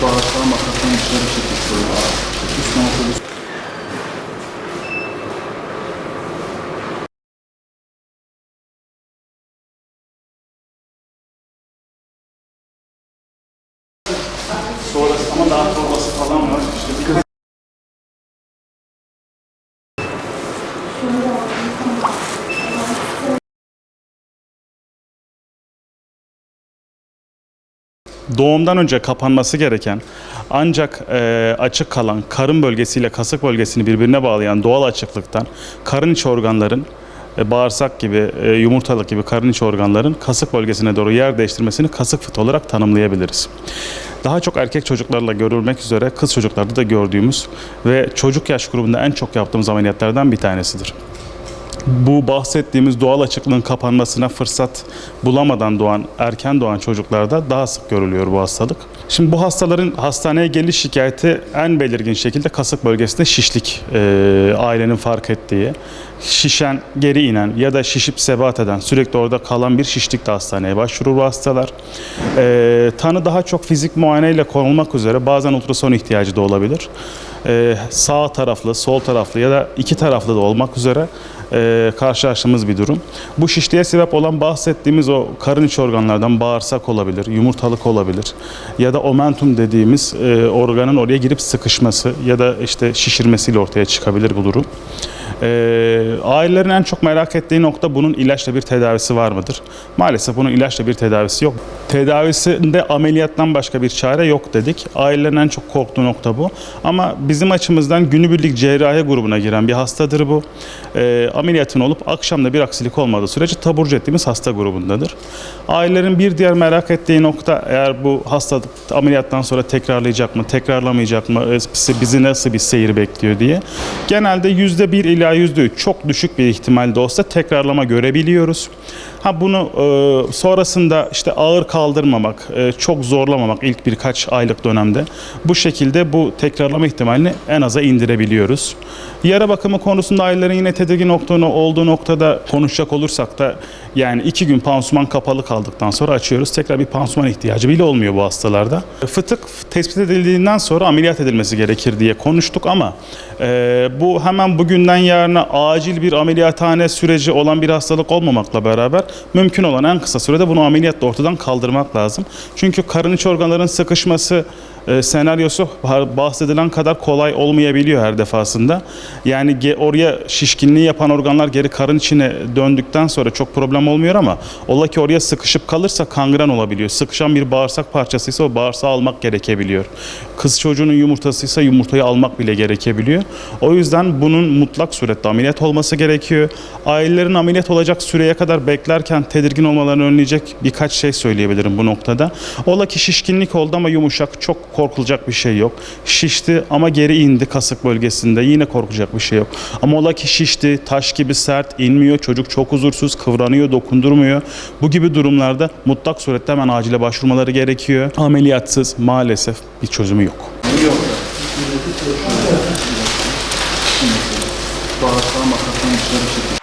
Bağırsağı makasını dışarı çekip böyle üstüne otobüs. Sonrası ama daha torbası falan var. İşte bir doğumdan önce kapanması gereken ancak açık kalan karın bölgesiyle kasık bölgesini birbirine bağlayan doğal açıklıktan karın içi organların bağırsak gibi, yumurtalık gibi karın içi organların kasık bölgesine doğru yer değiştirmesini kasık fıtığı olarak tanımlayabiliriz. Daha çok erkek çocuklarla görülmek üzere kız çocuklarda da gördüğümüz ve çocuk yaş grubunda en çok yaptığımız ameliyatlardan bir tanesidir. Bu bahsettiğimiz doğal açıklığın kapanmasına fırsat bulamadan doğan, erken doğan çocuklarda daha sık görülüyor bu hastalık. Şimdi bu hastaların hastaneye geliş şikayeti en belirgin şekilde kasık bölgesinde şişlik, ailenin fark ettiği, şişen, geri inen ya da şişip sebat eden, sürekli orada kalan bir şişlikle hastaneye başvurur bu hastalar. Tanı daha çok fizik muayeneyle konulmak üzere bazen ultrason ihtiyacı da olabilir. Sağ taraflı, sol taraflı ya da iki taraflı da olmak üzere karşılaştığımız bir durum. Bu şişliğe sebep olan bahsettiğimiz o karın içi organlardan bağırsak olabilir, yumurtalık olabilir ya da omentum dediğimiz organın oraya girip sıkışması ya da işte şişirmesiyle ortaya çıkabilir bu durum. Ailelerin en çok merak ettiği nokta bunun ilaçla bir tedavisi var mıdır? Maalesef bunun ilaçla bir tedavisi yok. Tedavisinde ameliyattan başka bir çare yok dedik. Ailelerin en çok korktuğu nokta bu. Ama bizim açımızdan günübirlik cerrahi grubuna giren bir hastadır bu. Ameliyatın olup akşamda bir aksilik olmadığı sürece taburcu ettiğimiz hasta grubundadır. Ailelerin bir diğer merak ettiği nokta eğer bu hastalık ameliyattan sonra tekrarlayacak mı, tekrarlamayacak mı, bizi nasıl bir seyir bekliyor diye. Genelde %1 ila %3 çok düşük bir ihtimalde olsa tekrarlama görebiliyoruz. Bunu sonrasında işte ağır kaldırmamak, çok zorlamamak ilk birkaç aylık dönemde bu şekilde bu tekrarlama ihtimalini en aza indirebiliyoruz. Yara bakımı konusunda ailelerin yine tedirgin olduğu noktada konuşacak olursak da yani 2 gün pansuman kapalı kaldıktan sonra açıyoruz. Tekrar bir pansuman ihtiyacı bile olmuyor bu hastalarda. Fıtık tespit edildiğinden sonra ameliyat edilmesi gerekir diye konuştuk ama bu hemen bugünden yarına acil bir ameliyathane süreci olan bir hastalık olmamakla beraber mümkün olan en kısa sürede bunu ameliyatla ortadan kaldırmak lazım. Çünkü karın içi organların sıkışması senaryosu bahsedilen kadar kolay olmayabiliyor her defasında. Yani oraya şişkinliği yapan organlar geri karın içine döndükten sonra çok problem olmuyor ama ola ki oraya sıkışıp kalırsa kangren olabiliyor. Sıkışan bir bağırsak parçasıysa o bağırsağı almak gerekebiliyor. Kız çocuğunun yumurtasıysa yumurtayı almak bile gerekebiliyor. O yüzden bunun mutlak surette ameliyat olması gerekiyor. Ailelerin ameliyat olacak süreye kadar beklerken tedirgin olmalarını önleyecek birkaç şey söyleyebilirim bu noktada. Ola ki şişkinlik oldu ama yumuşak, çok korkulacak bir şey yok. Şişti ama geri indi kasık bölgesinde, yine korkacak bir şey yok. Ama ola ki şişti, taş gibi sert, inmiyor, çocuk çok huzursuz, kıvranıyor, dokundurmuyor. Bu gibi durumlarda mutlak surette hemen acile başvurmaları gerekiyor. Ameliyatsız maalesef bir çözümü yok. Bağırsağı makasını dışarı çekip